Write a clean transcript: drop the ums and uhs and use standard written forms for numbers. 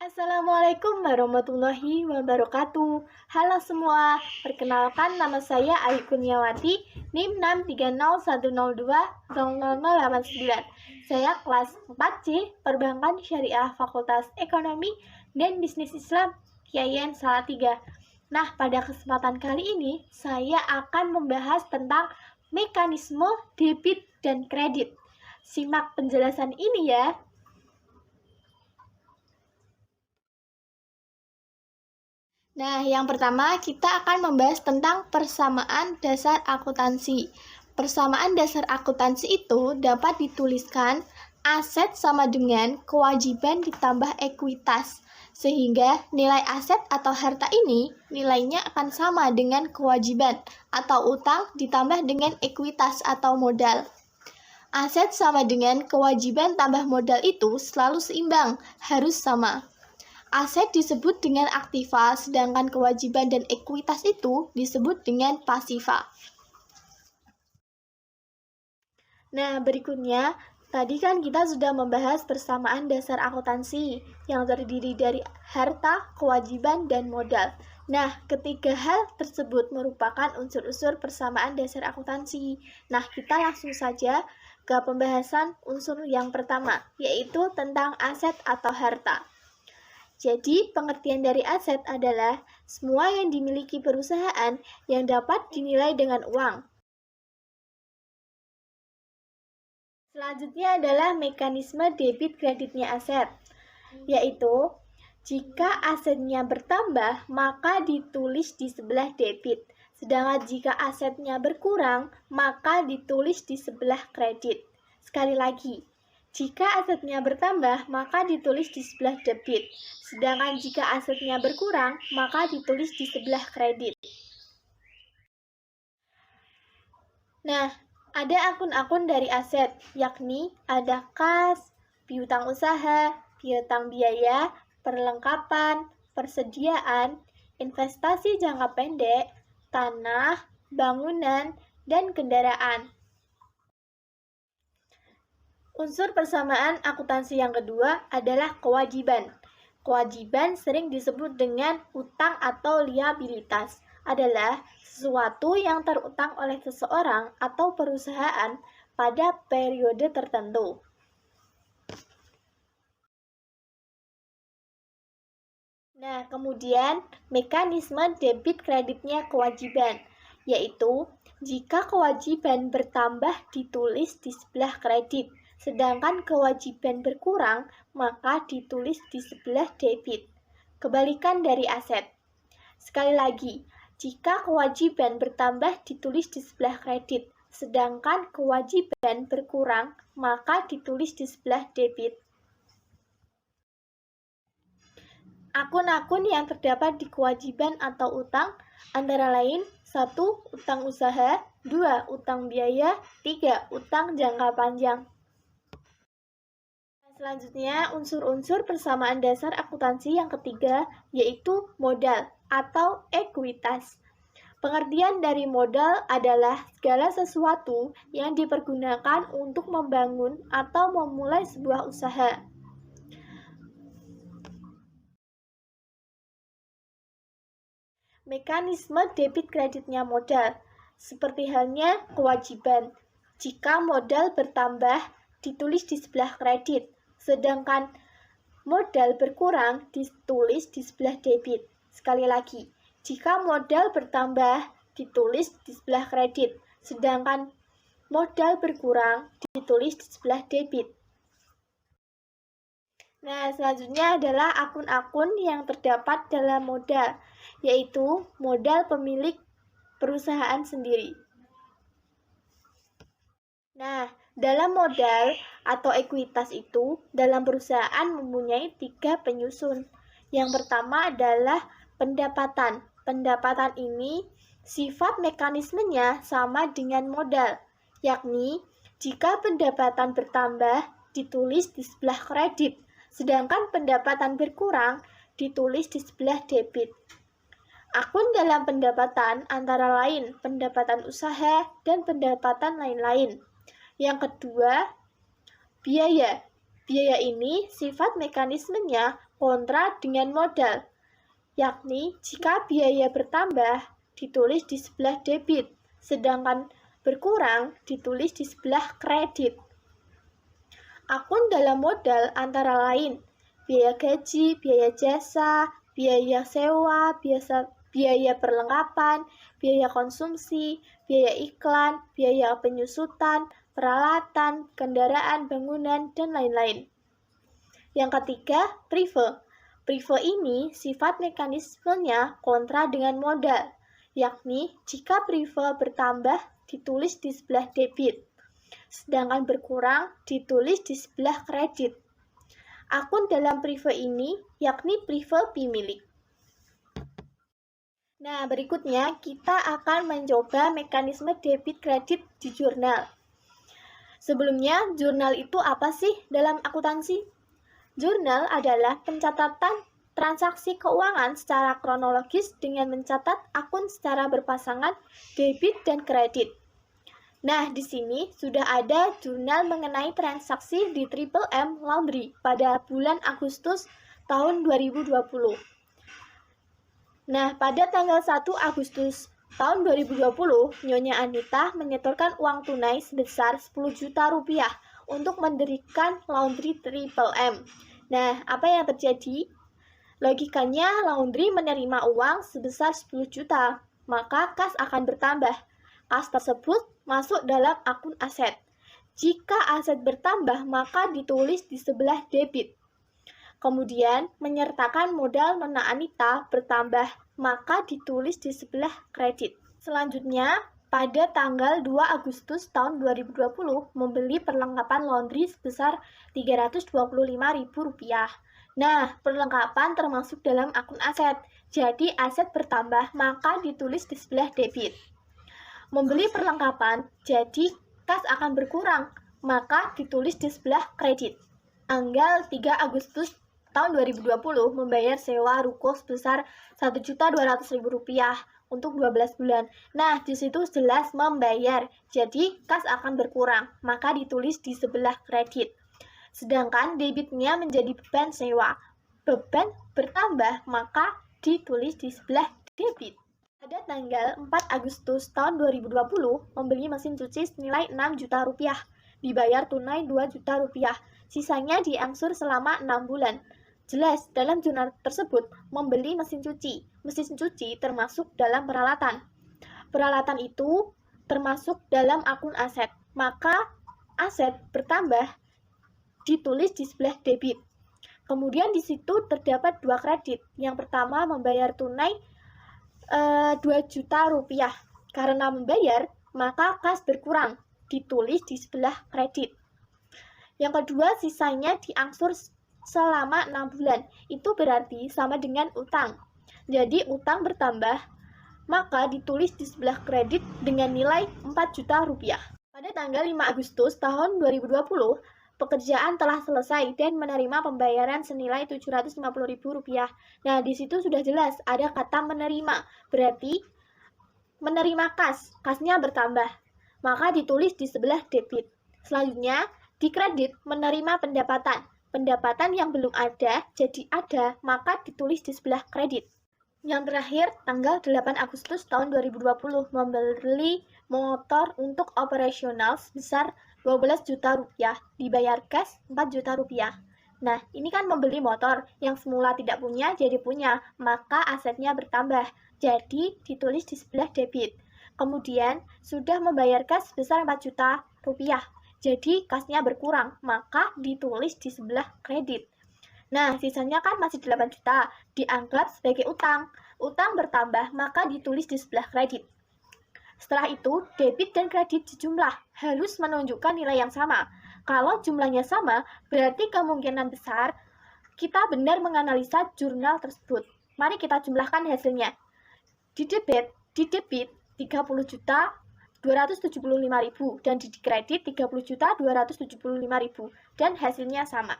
Assalamualaikum warahmatullahi wabarakatuh. Halo semua, perkenalkan nama saya Ayu Kurniawati, NIM 630120089. Saya kelas 4C, Perbankan Syariah Fakultas Ekonomi dan Bisnis Islam, IAIN Salatiga. Nah, pada kesempatan kali ini, saya akan membahas tentang mekanisme debit dan kredit. Simak penjelasan ini ya. Nah, yang pertama kita akan membahas tentang persamaan dasar akuntansi. Persamaan dasar akuntansi itu dapat dituliskan aset sama dengan kewajiban ditambah ekuitas, sehingga nilai aset atau harta ini nilainya akan sama dengan kewajiban atau utang ditambah dengan ekuitas atau modal. Aset sama dengan kewajiban tambah modal itu selalu seimbang, harus sama. Aset disebut dengan aktiva, sedangkan kewajiban dan ekuitas itu disebut dengan pasiva. Nah, berikutnya, tadi kan kita sudah membahas persamaan dasar akuntansi yang terdiri dari harta, kewajiban, dan modal. Nah, ketiga hal tersebut merupakan unsur-unsur persamaan dasar akuntansi. Nah, kita langsung saja ke pembahasan unsur yang pertama, yaitu tentang aset atau harta. Jadi, pengertian dari aset adalah semua yang dimiliki perusahaan yang dapat dinilai dengan uang. Selanjutnya adalah mekanisme debit kreditnya aset, yaitu jika asetnya bertambah, maka ditulis di sebelah debit. Sedangkan jika asetnya berkurang, maka ditulis di sebelah kredit. Sekali lagi, jika asetnya bertambah, maka ditulis di sebelah debit. Sedangkan jika asetnya berkurang, maka ditulis di sebelah kredit. Nah, ada akun-akun dari aset, yakni ada kas, piutang usaha, piutang biaya, perlengkapan, persediaan, investasi jangka pendek, tanah, bangunan, dan kendaraan. Unsur persamaan akuntansi yang kedua adalah kewajiban. Kewajiban sering disebut dengan utang atau liabilitas, adalah sesuatu yang terutang oleh seseorang atau perusahaan pada periode tertentu. Nah, kemudian mekanisme debit kreditnya kewajiban, yaitu jika kewajiban bertambah ditulis di sebelah kredit, sedangkan kewajiban berkurang, maka ditulis di sebelah debit. Kebalikan dari aset. Sekali lagi, jika kewajiban bertambah ditulis di sebelah kredit, sedangkan kewajiban berkurang, maka ditulis di sebelah debit. Akun-akun yang terdapat di kewajiban atau utang antara lain 1. Utang usaha, 2. Utang biaya, 3. Utang jangka panjang. Selanjutnya, unsur-unsur persamaan dasar akuntansi yang ketiga, yaitu modal atau ekuitas. Pengertian dari modal adalah segala sesuatu yang dipergunakan untuk membangun atau memulai sebuah usaha. Mekanisme debit kreditnya modal, seperti halnya kewajiban. Jika modal bertambah, ditulis di sebelah kredit. Sedangkan modal berkurang ditulis di sebelah debit. Sekali lagi, jika modal bertambah ditulis di sebelah kredit, sedangkan modal berkurang ditulis di sebelah debit. Nah, selanjutnya adalah akun-akun yang terdapat dalam modal, yaitu modal pemilik perusahaan sendiri. Nah, dalam modal atau ekuitas itu, dalam perusahaan mempunyai 3 penyusun. Yang pertama adalah pendapatan. Pendapatan ini sifat mekanismenya sama dengan modal, yakni jika pendapatan bertambah ditulis di sebelah kredit, sedangkan pendapatan berkurang ditulis di sebelah debit. Akun dalam pendapatan antara lain pendapatan usaha dan pendapatan lain-lain. Yang kedua, biaya. Biaya ini sifat mekanismenya kontra dengan modal, yakni jika biaya bertambah ditulis di sebelah debit, sedangkan berkurang ditulis di sebelah kredit. Akun dalam modal antara lain biaya gaji, biaya jasa, biaya sewa, biaya perlengkapan, biaya konsumsi, biaya iklan, biaya penyusutan, peralatan, kendaraan, bangunan, dan lain-lain. Yang ketiga, prive. Prive ini sifat mekanismenya kontra dengan modal, yakni jika prive bertambah ditulis di sebelah debit, sedangkan berkurang ditulis di sebelah kredit. Akun dalam prive ini yakni prive pemilik. Nah, berikutnya kita akan mencoba mekanisme debit kredit di jurnal. Sebelumnya, jurnal itu apa sih dalam akuntansi? Jurnal adalah pencatatan transaksi keuangan secara kronologis dengan mencatat akun secara berpasangan debit dan kredit. Nah, di sini sudah ada jurnal mengenai transaksi di Triple M Laundry pada bulan Agustus tahun 2020. Nah, pada tanggal 1 Agustus tahun 2020, Nyonya Anita menyetorkan uang tunai sebesar 10 juta rupiah untuk mendirikan laundry Triple M. Nah, apa yang terjadi? Logikanya, laundry menerima uang sebesar 10 juta, maka kas akan bertambah. Kas tersebut masuk dalam akun aset. Jika aset bertambah, maka ditulis di sebelah debit. Kemudian, menyertakan modal Nona Anita bertambah, maka ditulis di sebelah kredit. Selanjutnya, pada tanggal 2 Agustus tahun 2020, membeli perlengkapan laundry sebesar Rp325.000. Nah, perlengkapan termasuk dalam akun aset. Jadi, aset bertambah, maka ditulis di sebelah debit. Membeli perlengkapan, jadi kas akan berkurang, maka ditulis di sebelah kredit. Tanggal 3 Agustus tahun 2020 membayar sewa ruko sebesar Rp1.200.000 untuk 12 bulan. Nah, di situ jelas membayar, jadi kas akan berkurang, maka ditulis di sebelah kredit. Sedangkan debitnya menjadi beban sewa. Beban bertambah, maka ditulis di sebelah debit. Pada tanggal 4 Agustus tahun 2020, membeli mesin cuci senilai Rp6 juta, dibayar tunai Rp2 juta, sisanya diangsur selama 6 bulan. Jelas, dalam jurnal tersebut, membeli mesin cuci. Mesin cuci termasuk dalam peralatan. Peralatan itu termasuk dalam akun aset, maka aset bertambah ditulis di sebelah debit. Kemudian di situ terdapat dua kredit. Yang pertama membayar tunai Rp2 juta. Karena membayar, maka kas berkurang, ditulis di sebelah kredit. Yang kedua, sisanya diangsur selama 6 bulan. Itu berarti sama dengan utang. Jadi utang bertambah, maka ditulis di sebelah kredit dengan nilai Rp4 juta. Pada tanggal 5 Agustus tahun 2020, pekerjaan telah selesai dan menerima pembayaran senilai Rp750.000. Nah, di situ sudah jelas ada kata menerima, berarti menerima kas, kasnya bertambah, maka ditulis di sebelah debit. Selanjutnya, di kredit menerima pendapatan. Pendapatan yang belum ada jadi ada, maka ditulis di sebelah kredit. Yang terakhir, tanggal 8 Agustus tahun 2020 membeli motor untuk operasional sebesar Rp12 juta, dibayar cash Rp4 juta. Nah, ini kan membeli motor yang semula tidak punya jadi punya, maka asetnya bertambah, jadi ditulis di sebelah debit. Kemudian, sudah membayar cash sebesar Rp4 juta, jadi kasnya berkurang, maka ditulis di sebelah kredit. Nah, sisanya kan masih 8 juta, dianggap sebagai utang. Utang bertambah, maka ditulis di sebelah kredit. Setelah itu, debit dan kredit dijumlah, harus menunjukkan nilai yang sama. Kalau jumlahnya sama, berarti kemungkinan besar kita benar menganalisa jurnal tersebut. Mari kita jumlahkan hasilnya. Di debit Rp30.275.000 dan di kredit Rp30.275.000 dan hasilnya sama.